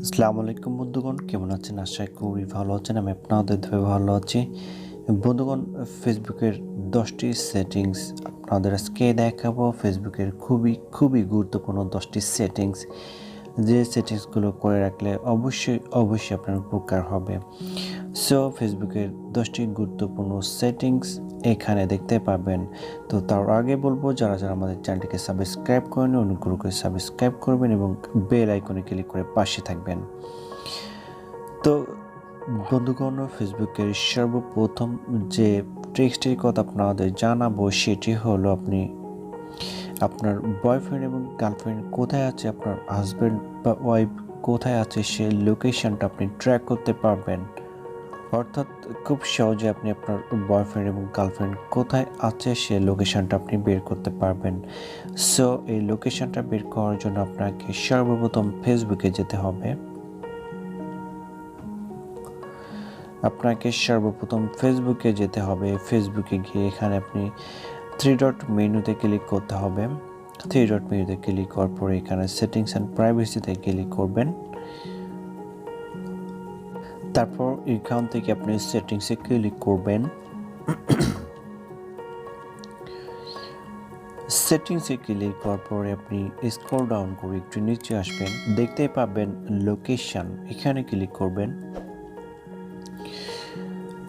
আসসালামু আলাইকুম বন্ধুগণ, কেমন আছেন? আশা করি ভালো আছেন। আমি আপনাদের ভালো আছি। বন্ধুগণ, ফেসবুকের 10টি সেটিংস আপনাদের আজকে দেখাবো। ফেসবুকের খুবই গুরুত্বপূর্ণ 10টি সেটিংস, যে সেটিংসগুলো করে রাখলে অবশ্যই আপনার উপকার হবে। সো ফেসবুকের 10টি গুরুত্বপূর্ণ সেটিংস এখানে দেখতে পাবেন। তো তার আগে বলবো, যারা আমাদের চ্যানেলটিকে সাবস্ক্রাইব করেন, অনুগ্রহ করে সাবস্ক্রাইব করবেন এবং বেল আইকনে ক্লিক করে পাশে থাকবেন। তো বন্ধুগণ, ফেসবুকের সর্বপ্রথম যে ট্রিক্সটির কথা আপনাদের জানাবো সেটি হলো, আপনি আপনার বয়ফ্রেন্ড এবং গার্লফ্রেন্ড কোথায় আছে, আপনার হাজব্যান্ড বা ওয়াইফ কোথায় আছে, সেই লোকেশনটা আপনি ট্র্যাক করতে পারবেন। অর্থাৎ খুব সহজে আপনি আপনার বয়ফ্রেন্ড এবং গার্লফ্রেন্ড কোথায় আছে সেই লোকেশনটা আপনি বের করতে পারবেন। সো এই লোকেশনটা বের করার জন্য আপনাকে সর্বপ্রথম ফেসবুকে যেতে হবে। ফেসবুকে গিয়ে এখানে আপনি থ্রি ডট মেনুতে ক্লিক করতে হবে। থ্রি ডট মেনুতে ক্লিক করার পরে এখানে সেটিংস অ্যান্ড প্রাইভেসিতে ক্লিক করবেন। তারপর এখান থেকে আপনি সেটিংসে ক্লিক করবেন। সেটিংসে ক্লিক করার পরে আপনি স্ক্রল ডাউন করে একটু নিচে আসবেন, দেখতে পাবেন লোকেশন, এখানে ক্লিক করবেন।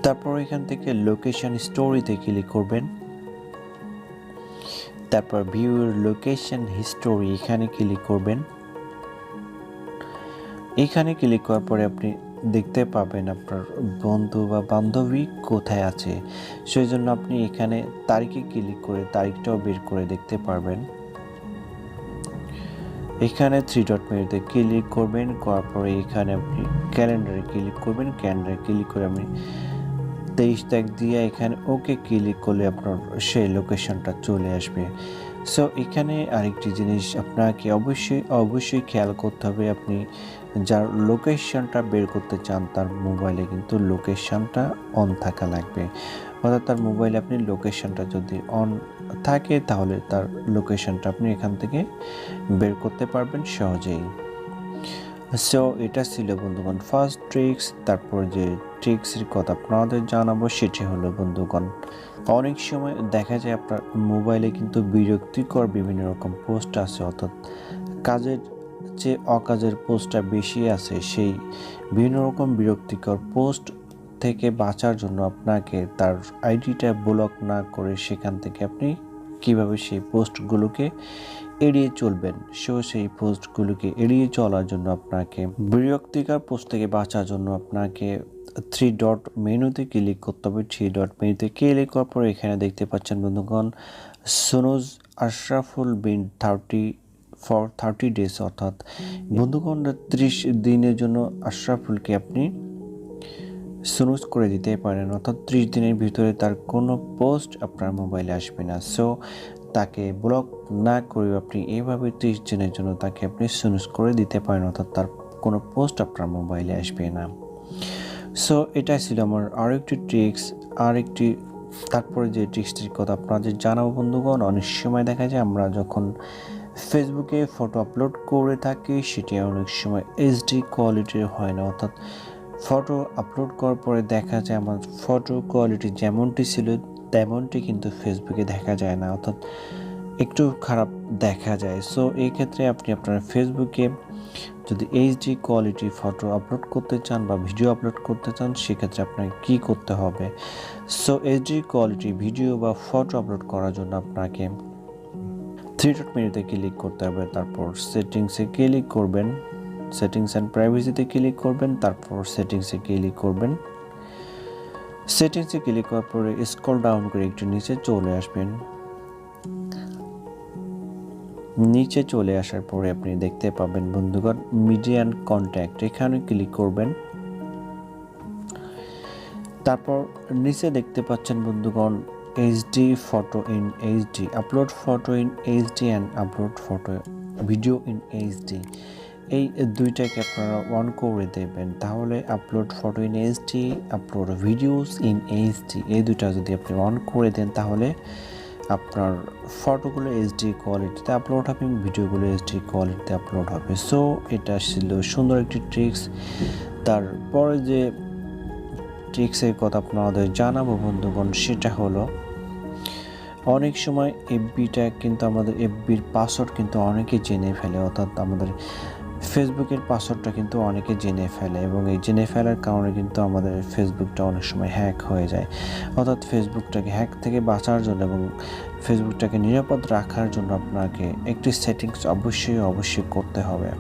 তারপর এখান থেকে লোকেশন স্টোরিতে ক্লিক করবেন। তারপর ভিউ লোকেশন হিস্টোরি, এখানে ক্লিক করবেন। এখানে ক্লিক করার পরে আপনি দেখতে পাবেন আপনার বন্ধু বা বান্ধবী কোথায় আছে। সেই জন্য আপনি এখানে তারিখে ক্লিক করে তারিখটাও বের করে দেখতে পারবেন। এখানে থ্রি ডট মেনুতে ক্লিক করবেন, করার পরে এখানে আপনি ক্যালেন্ডারে ক্লিক করবেন। ক্যালেন্ডারে ক্লিক করে আপনি 23 তারিখ দিয়ে এখানে ওকে ক্লিক করলে আপনার সেই লোকেশনটা চলে আসবে। সো এখানে আরেকটি জিনিস আপনাকে অবশ্যই খেয়াল করতে হবে, আপনি যার লোকেশনটা বের করতে চান তার মোবাইলে কিন্তু লোকেশনটা অন থাকা লাগবে। অর্থাৎ তার মোবাইলে আপনি লোকেশনটা যদি অন থাকে তাহলে তার লোকেশনটা আপনি এখান থেকে বের করতে পারবেন সহজেই। সো এটা ছিল বন্ধুগণ ফার্স্ট ট্রিক্স। তারপর যে ট্রিক্সের কথা আপনাদের জানাবো সেটি হলো বন্ধুগণ, অনেক সময় দেখা যায় আপনার মোবাইলে কিন্তু বিরক্তিকর বিভিন্ন রকম পোস্ট আছে, অর্থাৎ কাজের যে অকাজের পোস্টটা বেশি আছে, সেই বিভিন্ন রকম বিরক্তিকর পোস্ট থেকে বাঁচার জন্য আপনাকে তার আইডিটা ব্লক না করে সেখান থেকে আপনি কিভাবে সেই পোস্টগুলোকে এড়িয়ে চলবেন। সেই পোস্টগুলোকে এড়িয়ে চলার জন্য আপনাকে বিরক্তিকর পোস্ট থেকে বাঁচার জন্য আপনাকে থ্রি ডট মেনুতে ক্লিক করতে হবে। থ্রি ডট মেনুতে ক্লিক করার পরে এখানে দেখতে পাচ্ছেন বন্ধুগণ, সুনুজ আশরাফুল বিন 30 ডেজ, অর্থাৎ বন্ধুগণ 30 দিনের জন্য আশরাফুলকে আপনি সুনুজ করে দিতে পারেন, অর্থাৎ 30 দিনের ভিতরে তার কোনো পোস্ট আপনার মোবাইলে আসবে না। সো তাকে ব্লক না করে আপনি এইভাবে 30 দিনের জন্য তাকে আপনি সুনুজ করে দিতে পারেন, অর্থাৎ তার কোনো পোস্ট আপনার মোবাইলে আসবে না। সো এটা ছিল আমার আরেকটি ট্রিক্স। তারপরে যে ট্রিক্সটির কথা আপনাদের জানাবো বন্ধুগণ, অনেক সময় দেখা যায় আমরা যখন ফেসবুকে ফটো আপলোড করে থাকি সেটি অনেক সময় এইচডি কোয়ালিটির হয় না, অর্থাৎ ফটো আপলোড করার পরে দেখা যায় আমার ফটো কোয়ালিটি যেমনটি ছিল তেমনটি কিন্তু ফেসবুকে দেখা যায় না, অর্থাৎ একটু খারাপ দেখা যায়। সো এই ক্ষেত্রে আপনি আপনার ফেসবুকে যদি এইচডি কোয়ালিটি ফটো আপলোড করতে চান বা ভিডিও আপলোড করতে চান, সেক্ষেত্রে আপনাকে কী করতে হবে? সো এইচডি কোয়ালিটি ভিডিও বা ফটো আপলোড করার জন্য আপনাকে থ্রি ডট মেনুতে ক্লিক করতে হবে। তারপর সেটিংসে ক্লিক করবেন, সেটিংস অ্যান্ড প্রাইভেসিতে ক্লিক করবেন। তারপর সেটিংসে ক্লিক করবেন। সেটিংসে ক্লিক করার পরে স্ক্রল ডাউন করে একটু নিচে চলে আসবেন। নিচে চলে আসার পরে আপনি দেখতে পাবেন বন্ধুগণ মিডিয়া অ্যান্ড কন্ট্যাক্ট, এখানে ক্লিক করবেন। তারপর নিচে দেখতে পাচ্ছেন বন্ধুগণ HD photo in HD, upload photo in HD and upload photo video in HD, এই দুইটাকে আপনারা অন করে দেবেন। তাহলে upload photo in HD, upload videos in HD, এই দুইটা যদি আপনি অন করে দেন তাহলে আপনার ফটোগুলো এইচডি কোয়ালিটিতে আপলোড হবে, ভিডিওগুলো এইচডি কোয়ালিটিতে আপলোড হবে। সো এটা ছিল সুন্দর একটি ট্রিক্স। তারপরে যে ট্রিক্সের কথা আপনাদের জানাবো বন্ধুগণ, সেটা হলো অনেক সময় এফবিটা কিন্তু আমাদের এফবির পাসওয়ার্ড কিন্তু অনেকে জেনে ফেলে, অর্থাৎ আমাদের ফেসবুকের পাসওয়ার্ডটা কিন্তু অনেকে জেনে ফেলে, এবং এই জেনে ফেলার কারণে কিন্তু আমাদের ফেসবুকটা অনেক সময় হ্যাক হয়ে যায়। অর্থাৎ ফেসবুকটাকে হ্যাক থেকে বাঁচার জন্য এবং ফেসবুকটাকে নিরাপদ রাখার জন্য আপনাকে একটি সেটিংস অবশ্যই করতে হবে।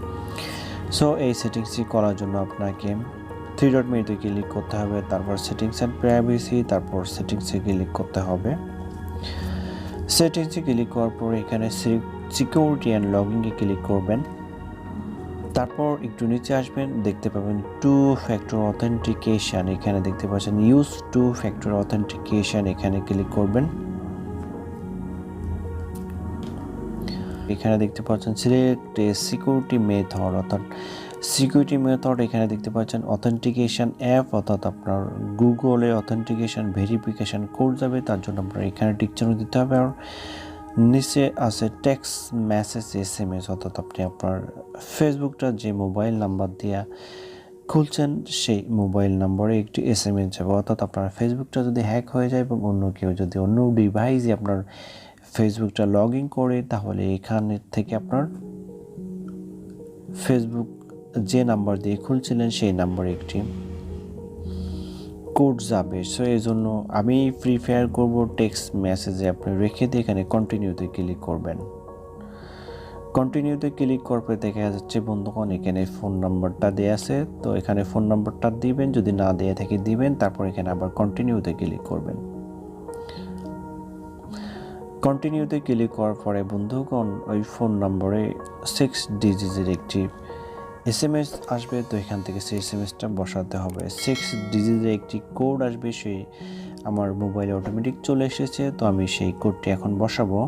সো এই সেটিংসটি করার জন্য আপনাকে থ্রি ডট মেনুতে ক্লিক করতে হবে, তারপর সেটিংস অ্যান্ড প্রাইভেসি, তারপর সেটিংসে ক্লিক করতে হবে। সেটিংসে ক্লিক করার পর এখানে সিকিউরিটি অ্যান্ড লগইনে ক্লিক করবেন। তারপর একটু নিচে আসবেন, দেখতে পাবেন টু ফ্যাক্টর অথেন্টিকেশন, এখানে দেখতে পাচ্ছেন ইউজ টু ফ্যাক্টর অথেন্টিকেশন, এখানে ক্লিক করবেন। এখানে দেখতে পাচ্ছেন সিলেক্ট এ সিকিউরিটি মেথড, অর্থাৎ সিকিউরিটি মেথড এখানে দেখতে পাচ্ছেন অথেন্টিকেশন অ্যাপ, অর্থাৎ আপনার গুগলে অথেন্টিকেশন ভেরিফিকেশন কোড যাবে, তার জন্য আপনার এখানে টিকচিহ্ন দিতে হবে। আর নিচে আছে টেক্সট মেসেজ এসএমএস, অর্থাৎ আপনি আপনার ফেসবুকটা যে মোবাইল নাম্বার দিয়ে খুলছেন সেই মোবাইল নম্বরে একটি এসএমএস যাবে, অর্থাৎ আপনার ফেসবুকটা যদি হ্যাক হয়ে যায় এবং অন্য কেউ যদি অন্য ডিভাইসে আপনার ফেসবুকটা লগ ইন করে, তাহলে এখানে থেকে আপনার ফেসবুক যে নাম্বার দিয়ে খুলছিলেন সেই নাম্বারে একটি কোড যাবে। সো এই জন্য আমি প্রিফার করব টেক্সট মেসেজে আপনি রেখে দিয়ে এখানে কন্টিনিউতে ক্লিক করবেন। কন্টিনিউতে ক্লিক করতে দেখা যাচ্ছে বন্ধুগণ এখানে ফোন নাম্বারটা দেওয়া আছে, তো এখানে ফোন নাম্বারটা দিবেন, যদি না দেওয়া থাকে দিবেন, তারপর এখানে আবার কন্টিনিউতে ক্লিক করবেন। কন্টিনিউতে ক্লিক করার পরে বন্ধুগণ ওই ফোন নম্বরে 6 ডিজিটের একটি এসএমএস আসবে, তো এখান থেকে সেই এসএমএসটা বসাতে হবে। 6 ডিজিটের একটি কোড আসবে, সেই আমার মোবাইলে অটোমেটিক চলে এসেছে, তো আমি সেই কোডটি এখন বসাবো।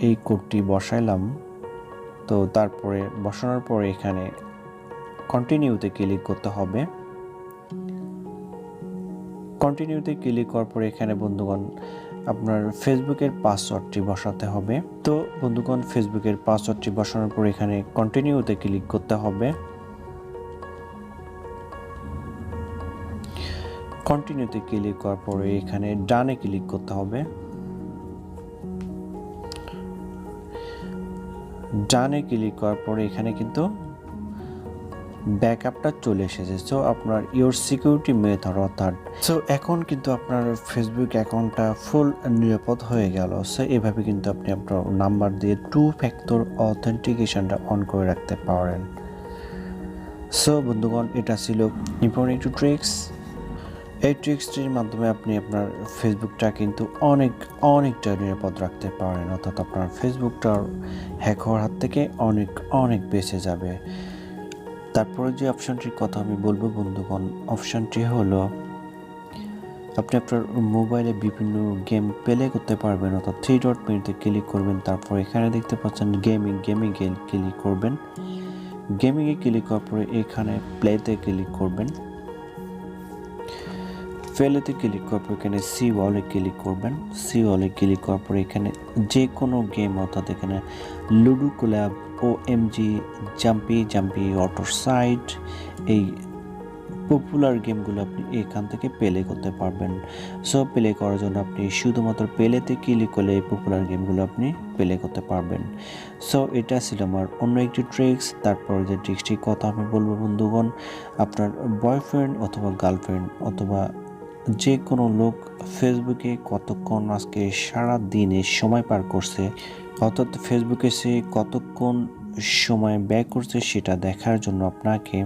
এই কোডটি বসাইলাম, তো তারপরে বসানোর পরে এখানে কন্টিনিউতে ক্লিক করতে হবে। কন্টিনিউতে ক্লিক করার পরে এখানে বন্ধুগণ আপনার ফেসবুকের পাসওয়ার্ডটি বসাতে হবে। তো বন্ধুগণ ফেসবুকের পাসওয়ার্ডটি বসানোর পর এখানে কন্টিনিউতে ক্লিক করতে হবে। কন্টিনিউতে ক্লিক করার পরে এখানে ডানে ক্লিক করতে হবে। ডানে ক্লিক করার পরে এখানে কিন্তু ব্যাকআপটা চলে এসেছে। সো আপনার ইওর সিকিউরিটি মেথড, অর্থাৎ সো এখন কিন্তু আপনার ফেসবুক অ্যাকাউন্টটা ফুল নিরাপদ হয়ে গেল। সো এভাবে কিন্তু আপনি আপনার নাম্বার দিয়ে টু ফ্যাক্টর অথেন্টিকেশনটা অন করে রাখতে পারেন। সো বন্ধুগণ এটা ছিল ইম্পর্টেন্ট একটু ট্রিক্স। এই ট্রিক্সটির মাধ্যমে আপনি আপনার ফেসবুকটা কিন্তু অনেকটা নিরাপদ রাখতে পারেন, অর্থাৎ আপনার ফেসবুকটা হ্যাক হওয়ার হাত থেকে অনেক বেঁচে যাবে। তারপরে যে অপশনটির কথা আমি বলবো বন্ধুগণ, অপশনটি হলো আপনি আপনার মোবাইলে বিভিন্ন গেম প্লে করতে পারবেন, অর্থাৎ থ্রি ডট মেনুতে ক্লিক করবেন, তারপর এখানে দেখতে পাচ্ছেন গেমিংয়ে ক্লিক করবেন। গেমিংয়ে ক্লিক করার পরে এখানে প্লেতে ক্লিক করবেন। প্লেতে ক্লিক করার পর এখানে সি ওয়ালে ক্লিক করবেন। সি ওয়ালে ক্লিক করার পরে এখানে যে কোনো গেম, অর্থাৎ এখানে লুডো ক্লাব, OMG, জাম্পি অটো সাইড, এই পপুলার গেমগুলো আপনি এখান থেকে প্লে করতে পারবেন। সো প্লে করার জন্য আপনি শুধুমাত্র প্লেতে ক্লিক করলে এই পপুলার গেমগুলো আপনি প্লে করতে পারবেন। সো এটা ছিল আমার অন্য একটি ট্রিক্স। তারপর যে ট্রিক্সটির কথা আমি বলবো বন্ধুগণ, আপনার বয়ফ্রেন্ড অথবা গার্লফ্রেন্ড অথবা যে কোনো লোক ফেসবুকে কতক্ষণ আজকে সারা দিনে সময় পার করছে, অর্থাৎ ফেসবুকে সে কতক্ষণ সময় ব্যয় করছে সেটা দেখার জন্য আপনাকে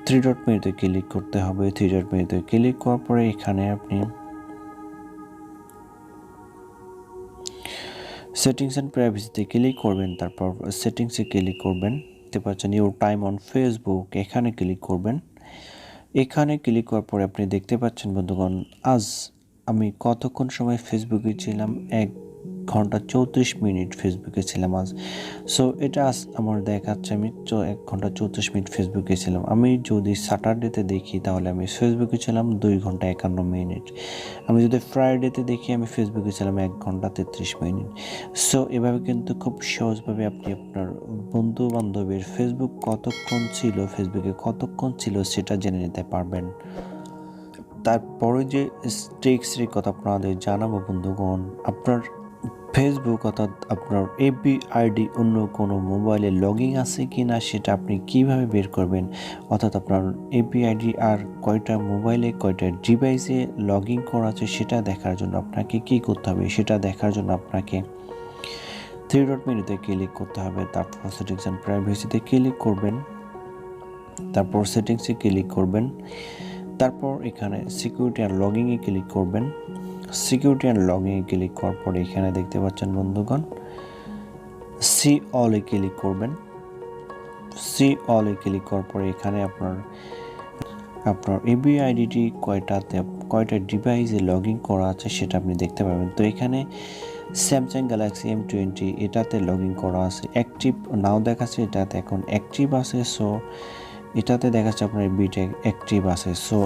থ্রি ডট মেনুতে ক্লিক করতে হবে। থ্রি ডট মেনুতে ক্লিক করার পরে এখানে আপনি সেটিংস অ্যান্ড প্রাইভেসিতে ক্লিক করবেন, তারপর সেটিংসে ক্লিক করবেন। দেখতে পাচ্ছেন ইউর টাইম অন ফেসবুক, এখানে ক্লিক করবেন। এখানে ক্লিক করার পরে আপনি দেখতে পাচ্ছেন বন্ধুগণ আজ আমি কতক্ষণ সময় ফেসবুকে ছিলাম, 1 ঘন্টা 34 মিনিট ফেসবুকে ছিলাম আজ। সো এটা আজ আমার দেখাচ্ছে আমি 1 ঘন্টা 34 মিনিট ফেসবুকে ছিলাম। আমি যদি স্যাটারডেতে দেখি তাহলে আমি ফেসবুকে ছিলাম 2 ঘন্টা 51 মিনিট। আমি যদি ফ্রাইডেতে দেখি আমি ফেসবুকে ছিলাম 1 ঘন্টা 33 মিনিট। সো এভাবে কিন্তু খুব সহজভাবে আপনি আপনার বন্ধু-বান্ধবের ফেসবুকে কতক্ষণ ছিল সেটা জেনে নিতে পারবেন। তারপরে যে ট্রিক্সের কথা আপনাদের জানাবো বন্ধুগণ, আপনার ফেসবুক অর্থাৎ আপনার এফবি আইডি অন্য কোনো মোবাইলে লগইন আছে কি না সেটা আপনি কিভাবে বের করবেন, অর্থাৎ আপনার এফবি আইডি আর কয়টা মোবাইলে কয়টা ডিভাইসে লগইন করা আছে সেটা দেখার জন্য আপনাকে কি করতে হবে, সেটা দেখার জন্য আপনাকে থ্রি ডট মেনুতে ক্লিক করতে হবে। তারপর সেটিংস অ্যান্ড প্রাইভেসিতে ক্লিক করবেন, তারপর সেটিংসে ক্লিক করবেন, তারপর এখানে সিকিউরিটি অ্যান্ড লগইনে ক্লিক করবেন। সিকিউরিটি অ্যান্ড লগইনে ক্লিক করার পরে এখানে দেখতে পাচ্ছেন বন্ধুগণ সি অলে ক্লিক করবেন। সি অলে ক্লিক করার পরে এখানে আপনার এফবি আইডিটি কয়টা ডিভাইসে লগ ইন করা আছে সেটা আপনি দেখতে পাবেন। তো এখানে স্যামসাং গ্যালাক্সি M20 এটাতে লগ ইন করা আছে, অ্যাক্টিভ নাও দেখাচ্ছে, এটাতে এখন অ্যাক্টিভ আছে। সো এটাতে দেখাচ্ছে আপনার এফবিটা অ্যাক্টিভ আছে। সো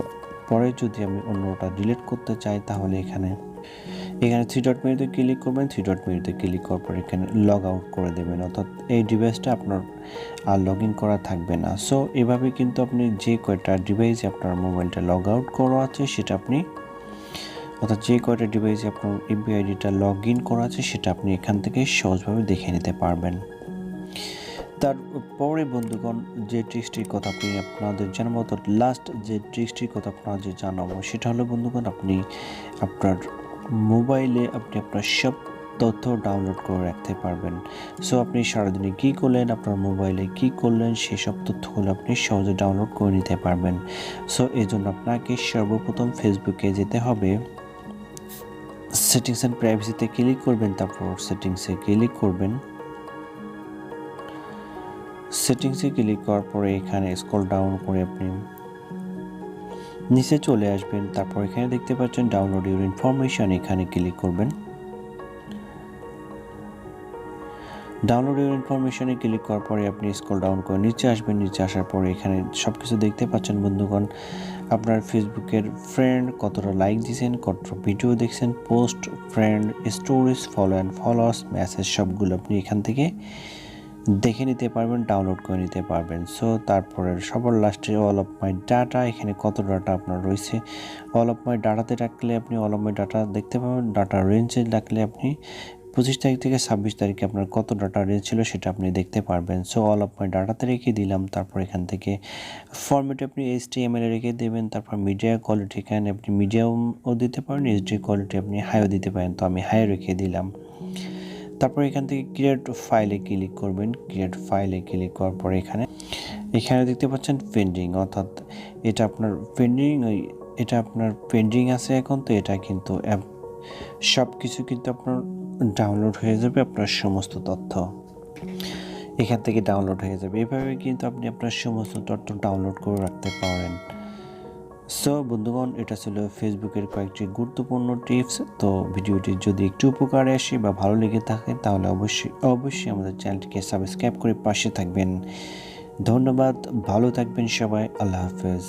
পরে যদি আমি অন্যটা ডিলিট করতে চাই তাহলে এখানে থ্রি ডট মেনুতে ক্লিক করবেন। থ্রি ডট মেনুতে ক্লিক করার পর এখানে লগ আউট করে দেবেন, অর্থাৎ এই ডিভাইসটা আপনার আর লগ ইন করা থাকবে না। সো এভাবে কিন্তু আপনি যে কয়টা ডিভাইসে আপনার মোবাইলটা লগ আউট করা আছে সেটা আপনি, অর্থাৎ যে কয়টা ডিভাইসে আপনার এফবি আইডিটা লগ ইন করা আছে সেটা আপনি এখান থেকে সহজভাবে দেখে নিতে পারবেন। তারপরে বন্ধুগণ যে ট্রিক্সটির কথা আপনাদের জানাবো, অর্থাৎ লাস্ট যে ট্রিক্সটির কথা আপনাদের জানাবো সেটা হলো বন্ধুগণ, আপনি আপনার মোবাইলে আপনি আপনার সব তথ্য ডাউনলোড করে রাখতে পারবেন। সো আপনি সারাদিনে কী করলেন, আপনার মোবাইলে কী করলেন সেসব তথ্যগুলো আপনি সহজে ডাউনলোড করে নিতে পারবেন। সো এই জন্য আপনাকে সর্বপ্রথম ফেসবুকে যেতে হবে, সেটিংস অ্যান্ড প্রাইভেসিতে ক্লিক করবেন, তারপর সেটিংসে ক্লিক করবেন। সেটিংসে ক্লিক করার পরে এখানে স্ক্রল ডাউন করে আপনি নিচে চলে আসবেন। তারপর এখানে দেখতে পাচ্ছেন ডাউনলোড ইউর ইনফরমেশন, এখানে ক্লিক করবেন। ডাউনলোড ইউর ইনফরমেশনে ক্লিক করার পরে আপনি স্ক্রল ডাউন করে নিচে আসবেন। নিচে আসার পরে এখানে সব কিছু দেখতে পাচ্ছেন বন্ধুগণ, আপনার ফেসবুকের ফ্রেন্ড কতটা লাইক দিয়েছেন, কতটা ভিডিও দেখছেন, post, friend, stories, follow and followers, message, সবগুলো আপনি এখান থেকে দেখে নিতে পারবেন, ডাউনলোড করে নিতে পারবেন। সো তারপরে সবার লাস্টে অল অফ মাই ডাটা, এখানে কত ডাটা আপনার রয়েছে, অল অফ মাই ডাটাতে রাখলে আপনি অল অফ মাই ডাটা দেখতে পাবেন। ডাটা রেঞ্জে রাখলে আপনি 25 তারিখ থেকে 26 তারিখে আপনার কত ডাটা রেঞ্জ ছিল সেটা আপনি দেখতে পারবেন। সো অল অফ মাই ডাটাতে রেখে দিলাম। তারপর এখান থেকে ফরম্যাটে আপনি HTML রেখে দেবেন। তারপর মিডিয়া কোয়ালিটি এখানে আপনি মিডিয়ামও দিতে পারেন, HD কোয়ালিটি আপনি হাইও দিতে পারেন, তো আমি হাই রেখে দিলাম। তারপর এখান থেকে ক্রিয়েট ফাইলে ক্লিক করবেন। ক্রিয়েট ফাইলে ক্লিক করার পরে এখানে দেখতে পাচ্ছেন পেন্ডিং, অর্থাৎ এটা আপনার পেন্ডিং আছে এখন। তো এটা কিন্তু সব কিছু কিন্তু আপনার ডাউনলোড হয়ে যাবে, আপনার সমস্ত তথ্য এখান থেকে ডাউনলোড হয়ে যাবে। এভাবে কিন্তু আপনি আপনার সমস্ত তথ্য ডাউনলোড করে রাখতে পারেন। সো বন্ধুগণ, এটা ছিল ফেসবুকের কয়েকটি গুরুত্বপূর্ণ টিপস। তো ভিডিওটি যদি একটু উপকারে আসে বা ভালো লেগে থাকে তাহলে অবশ্যই আমাদের চ্যানেলটিকে সাবস্ক্রাইব করে পাশে থাকবেন। ধন্যবাদ, ভালো থাকবেন সবাই, আল্লাহ হাফেজ।